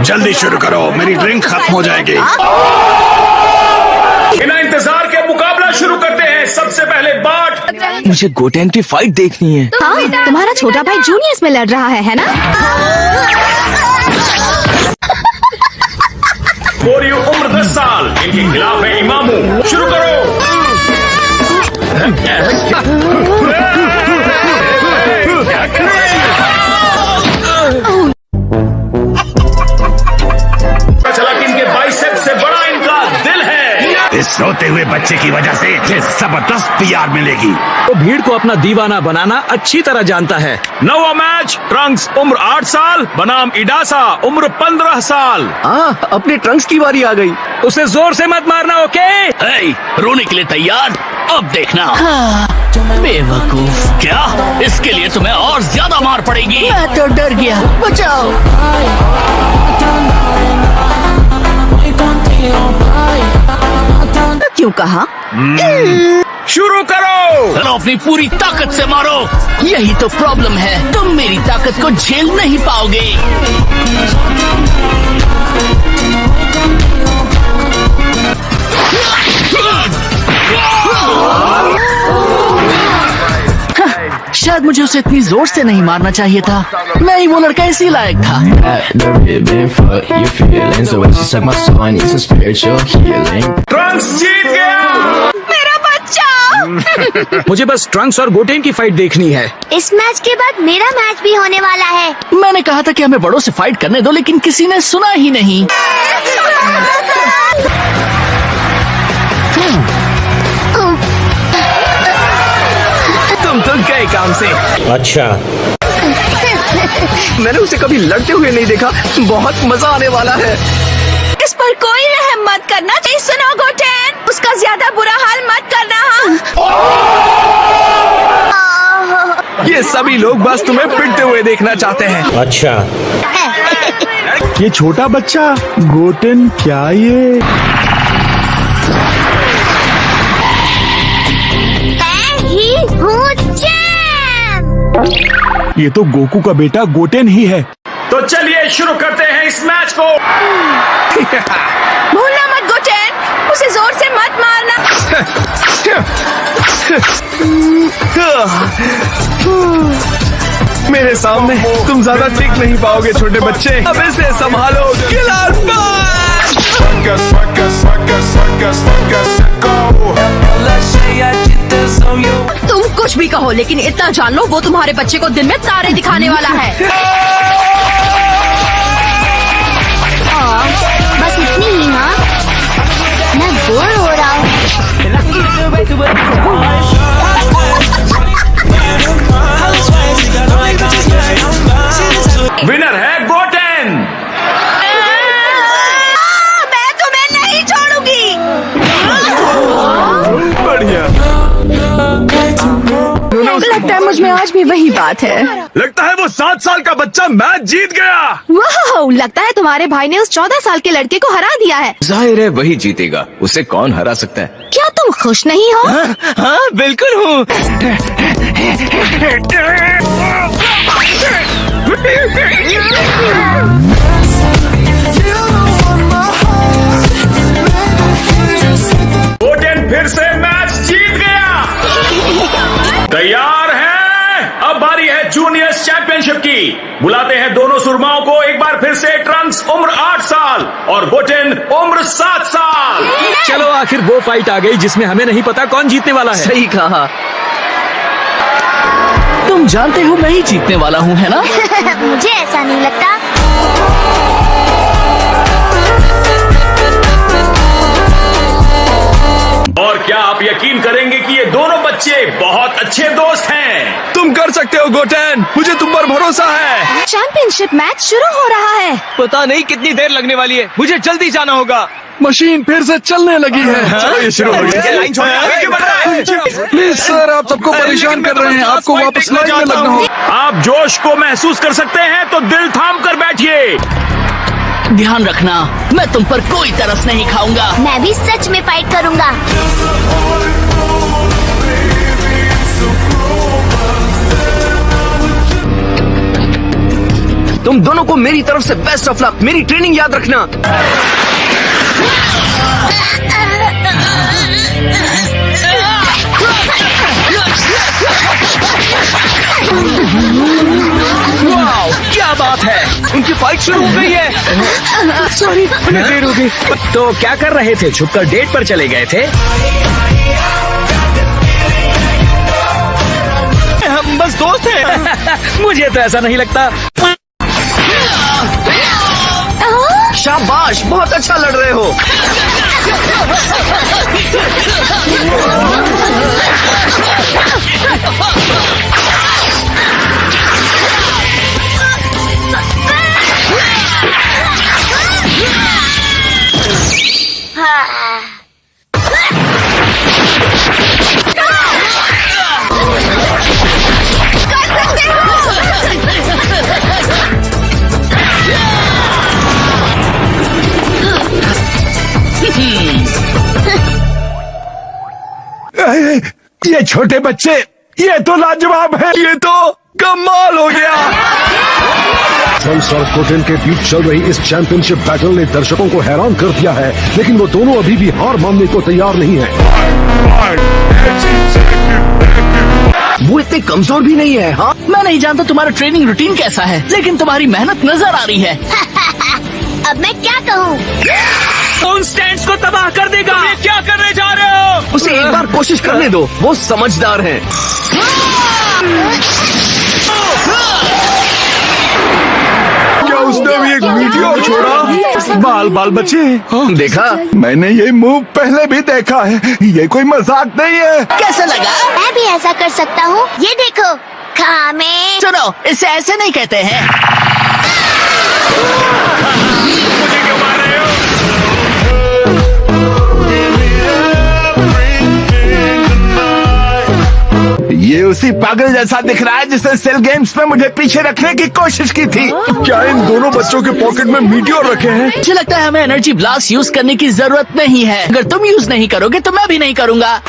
जल्दी शुरू करो, मेरी ड्रिंक खत्म हो जाएगी। बिना इंतजार के मुकाबला शुरू करते हैं। सबसे पहले बाट। मुझे गोटेन की फाइट देखनी है। हाँ, तुम्हारा छोटा भाई जूनियर्स में लड़ रहा है ना? गोरी उम्र 10 साल, इनके खिलाफ है इमामू। शुरू करो। चला कि इनके बाइसेप्स से बड़ा इनका दिल है। इस रोते हुए बच्चे की वजह से जबरदस्त पीआर मिलेगी। तो भीड़ को अपना दीवाना बनाना अच्छी तरह जानता है। नवा मैच। ट्रंक्स उम्र 8 साल बनाम इडासा उम्र 15 साल। हाँ, अपने ट्रंक्स की बारी आ गई। उसे जोर से मत मारना, ओके? रोने के लिए तैयार? अब देखना। बेवकूफ, क्या इसके लिए तुम्हें और ज्यादा मार पड़ेगी? मैं तो डर गया, बचाओ। क्यों कहा? शुरू करो। चलो अपनी पूरी ताकत से मारो। यही तो प्रॉब्लम है, तुम मेरी ताकत को झेल नहीं पाओगे। शायद मुझे उसे इतनी जोर से नहीं मारना चाहिए था। मैं ही वो लड़का इसी लायक था। ट्रंक्स जीत गया। मेरा बच्चा। मुझे बस ट्रंक्स और गोटेन की फाइट देखनी है। इस मैच के बाद मेरा मैच भी होने वाला है। मैंने कहा था कि हमें बड़ों से फाइट करने दो, लेकिन किसी ने सुना ही नहीं। तुम तो गए काम से। अच्छा, मैंने उसे कभी लड़ते हुए नहीं देखा। बहुत मजा आने वाला है। इस पर कोई रहम मत करना। सुनो गोटेन, उसका ज्यादा बुरा हाल मत करना। हाँ? ये सभी लोग बस तुम्हें पिटते हुए देखना चाहते हैं। अच्छा। ये छोटा बच्चा गोटेन, क्या ये? मैं ही हूँ चैंप। ये तो गोकू का बेटा गोटेन ही है। तो चलिए शुरू करते हैं इस मैच को। भूलना मत गोटेन, उसे जोर से मत मारना। मेरे सामने तुम ज्यादा टिक नहीं पाओगे छोटे बच्चे। अब इसे संभालो। किलर तुम कुछ भी कहो, लेकिन इतना जान लो, वो तुम्हारे बच्चे को दिन में तारे दिखाने वाला है। बस इतनी ही ना, मैं बोर हो रहा हूँ। विनर है गोटेन। मैं तुम्हें नहीं छोड़ूंगी। बढ़िया। लगता है मुझ में आज भी वही बात है। लगता है वो 7 साल का बच्चा मैच जीत गया। वाह, लगता है तुम्हारे भाई ने उस 14 साल के लड़के को हरा दिया है। जाहिर है वही जीतेगा। उसे कौन हरा सकता है? क्या तुम खुश नहीं हो? हाँ, बिल्कुल हूँ। गोटेन फिर से मैच जीत गया। तैयार हैं? अब बारी है जूनियर्स चैंपियनशिप की। बुलाते हैं दोनों सुरमाओं को एक बार फिर से। ट्रंक्स उम्र 8 साल और गोटेन उम्र 7 साल। चलो, आखिर वो फाइट आ गई जिसमें हमें नहीं पता कौन जीतने वाला है। सही कहा। तुम जानते हो मैं ही जीतने वाला हूँ, है ना? मुझे ऐसा नहीं लगता। और क्या आप यकीन करेंगे कि ये दोनों बच्चे बहुत अच्छे दोस्त हैं। तुम कर सकते हो गोटेन, मुझे तुम पर भरोसा है। चैंपियनशिप मैच शुरू हो रहा है। पता नहीं कितनी देर लगने वाली है। मुझे जल्दी जाना होगा। मशीन फिर से चलने लगी है। चलो, ये शुरू हो गया। लाइन छोड़, आगे क्यों बढ़ रहा है? प्लीज सर, आप सबको परेशान कर रहे हैं। आपको वापस लाइन में लगना होगा। आप जोश को महसूस कर सकते हैं तो दिल थाम कर बैठिए। ध्यान रखना, मैं तुम पर कोई तरस नहीं खाऊंगा। मैं भी सच में फाइट करूँगा। तुम दोनों को मेरी तरफ से बेस्ट ऑफ लक। मेरी ट्रेनिंग याद रखना। वाओ, क्या बात है, उनकी फाइट शुरू हो गई है। सॉरी, हमें देर हो गई। तो क्या कर रहे थे? छुपकर डेट पर चले गए थे? हम बस दोस्त हैं। मुझे तो ऐसा नहीं लगता। शाबाश, बहुत अच्छा लड़ रहे हो। ये छोटे बच्चे, ये तो लाजवाब है। ये तो कमाल हो गया। ट्रंक्स और गोटेन के बीच चल रही इस चैंपियनशिप बैटल ने दर्शकों को हैरान कर दिया है, लेकिन वो दोनों अभी भी हार मानने को तैयार नहीं है। वो इतने कमजोर भी नहीं है। हाँ, मैं नहीं जानता तुम्हारा ट्रेनिंग रूटीन कैसा है, लेकिन तुम्हारी मेहनत नजर आ रही है। अब मैं क्या कहूँ? उन स्टैंड्स को तबाह कर देगा। ये क्या करने जा रहे हो? उसे एक बार कोशिश करने दो, वो समझदार है। क्या उसने भी एक मीटियोर छोड़ा? बाल बाल बच्चे, देखा, मैंने ये मूव पहले भी देखा है। ये कोई मजाक नहीं है। कैसा लगा? मैं भी ऐसा कर सकता हूँ। ये देखो, खामे। सुनो, इसे ऐसे नहीं कहते हैं। मुझे क्यों मार रहे हो? ये उसी पागल जैसा दिख रहा है जिसने सेल गेम्स में मुझे पीछे रखने की कोशिश की थी। क्या इन दोनों बच्चों के पॉकेट में मीटियोर रखे हैं? मुझे लगता है हमें एनर्जी ब्लास्ट यूज करने की जरूरत नहीं है। अगर तुम यूज नहीं करोगे तो मैं भी नहीं करूँगा।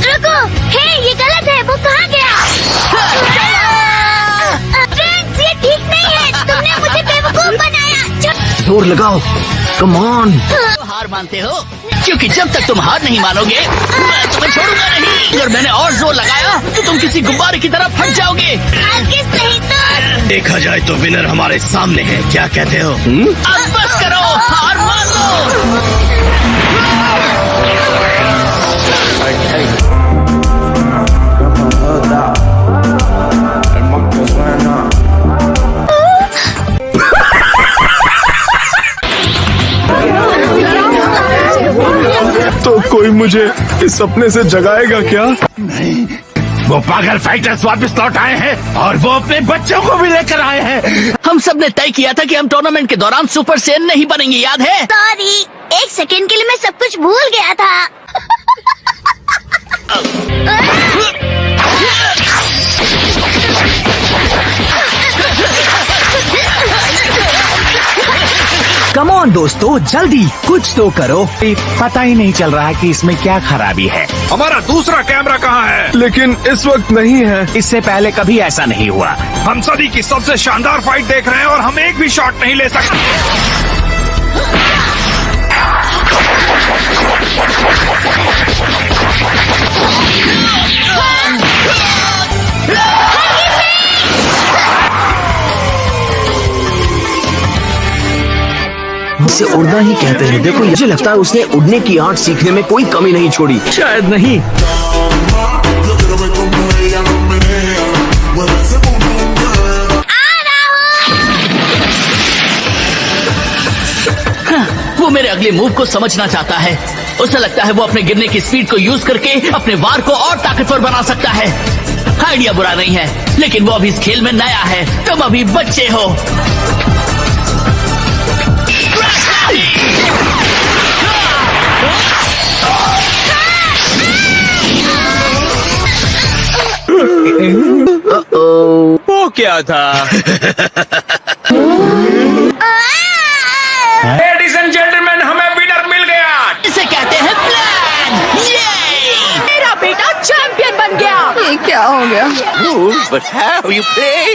रुको, हे, ये गलत है। वो कहाँ गया? फ्रेंड्स, ये ठीक नहीं है। तुमने मुझे बेवकूफ बनाया। जोर लगाओ, कम ऑन। हार मानते हो? क्योंकि जब तक तुम हार नहीं मानोगे, मैं तुम्हें छोड़ूंगा नहीं। अगर मैंने और जोर लगाया तो तुम किसी गुब्बारे की तरह फट जाओगे। आगे सही तो। देखा जाए तो विनर हमारे सामने है। क्या कहते हो? अब बस करो, हार मान लो। तो कोई मुझे इस सपने से जगाएगा क्या? वो पागल फाइटर्स वापस लौट आए हैं और वो अपने बच्चों को भी लेकर आए हैं। हम सब ने तय किया था कि हम टूर्नामेंट के दौरान सुपर सेन नहीं बनेंगे, याद है? सॉरी, एक सेकंड के लिए मैं सब कुछ भूल गया था। कम ऑन दोस्तों, जल्दी कुछ तो करो। पता ही नहीं चल रहा कि इसमें क्या खराबी है। हमारा दूसरा कैमरा कहाँ है? लेकिन इस वक्त नहीं है। इससे पहले कभी ऐसा नहीं हुआ। हम सदी की सबसे शानदार फाइट देख रहे हैं और हम एक भी शॉट नहीं ले सकते। इसे उड़ना ही कहते हैं। देखो, मुझे लगता है उसने उड़ने की आर्ट सीखने में कोई कमी नहीं छोड़ी। शायद नहीं। वो मेरे अगले मूव को समझना चाहता है। उसे लगता है वो अपने गिरने की स्पीड को यूज करके अपने वार को और ताकतवर बना सकता है। आइडिया बुरा नहीं है, लेकिन वो अभी इस खेल में नया है। तुम अभी बच्चे हो। वो क्या था? लेडीज एंड जेंटलमैन, हमें विनर मिल गया। move, but how you play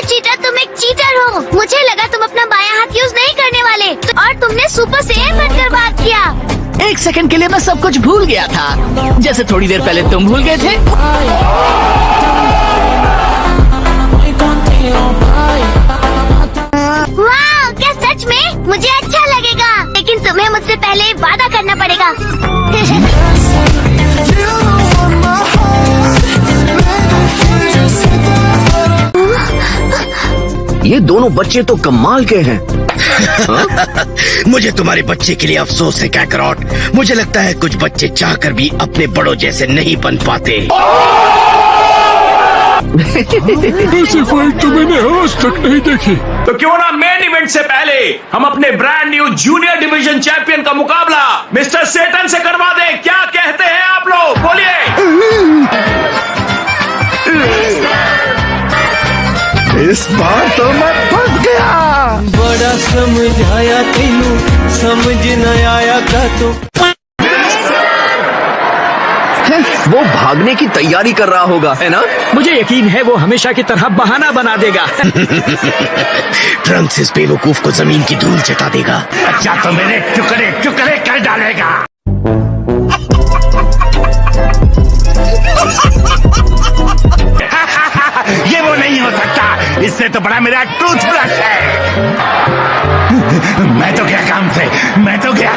cheater, तुम एक चीटर हो। मुझे लगा तुम अपना बायां हाथ यूज नहीं करने वाले और तुमने सुपर से ए बनकर बात किया। एक सेकंड के लिए मैं सब कुछ भूल गया था, जैसे थोड़ी देर पहले तुम भूल गए थे। वाह, क्या सच में? मुझे अच्छा लगेगा, लेकिन तुम्हें मुझसे पहले वादा करना पड़ेगा। ये दोनों बच्चे तो कमाल के हैं। मुझे तुम्हारे बच्चे के लिए अफसोस है कैकरॉट। मुझे लगता है कुछ बच्चे चाहकर भी अपने बड़ों जैसे नहीं बन पाते। ऐसी फाइट तो मैंने आज तक नहीं देखी। तो क्यों ना मेन इवेंट से पहले हम अपने brand new junior division champion का मुकाबला मिस्टर सेटन से करवा दें। क्या कहते हैं आप लोग? बोलिए। इस बार तो मैं फंस गया। बड़ा समझाया तेनू, समझ न आया का तो। वो भागने की तैयारी कर रहा होगा, है ना? मुझे यकीन है वो हमेशा की तरह बहाना बना देगा। ट्रंक्स इस बेवकूफ को जमीन की धूल चटा देगा। अच्छा तो मेरे टुकड़े टुकड़े कर डालेगा। ये वो नहीं हो सकता, इससे तो बड़ा मेरा टूथब्रश है। मैं तो गया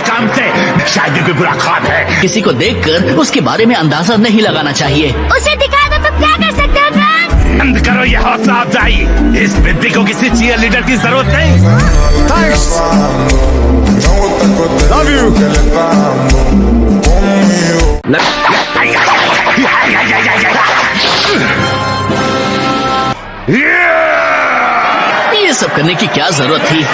काम से, शायद ये कोई बुरा ख्वाब है। किसी को देखकर उसके बारे में अंदाजा नहीं लगाना चाहिए। उसे दिखा दो तो क्या कर सकते हो ट्रंक्स? बंद करो ये हौसला अफजाई। इस बिद्दी को किसी चीयर लीडर की जरूरत नहीं। Love you. ये सब करने की क्या जरूरत थी?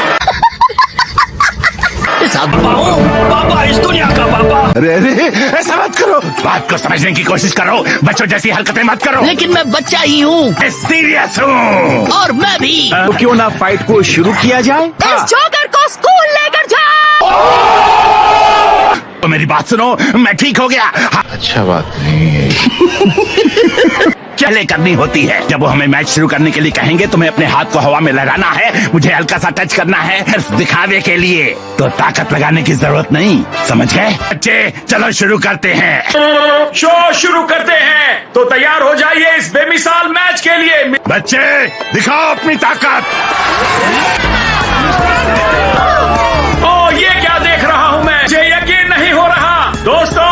पापा, इस दुनिया का पापा। अरे ऐसा मत करो, बात को समझने की कोशिश करो, बच्चों जैसी हरकतें मत करो। लेकिन मैं बच्चा ही हूँ मैं सीरियस हूँ। और मैं भी। तो क्यों ना फाइट को शुरू किया जाए? इस जोकर को स्कूल लेकर जाओ। तो मेरी बात सुनो, मैं ठीक हो गया। अच्छा बात नहीं है। चले करनी होती है। जब वो हमें मैच शुरू करने के लिए कहेंगे, तुम्हें अपने हाथ को हवा में लहराना है, मुझे हल्का सा टच करना है, सिर्फ दिखावे के लिए। तो ताकत लगाने की जरूरत नहीं, समझ गए? बच्चे चलो शुरू करते हैं। शो शुरू करते हैं, तो तैयार हो जाइए इस बेमिसाल मैच के लिए। बच्चे दिखाओ अपनी ताकत। ओ, ये क्या देख रहा हूँ मैं? मुझे यकीन नहीं हो रहा। दोस्तों,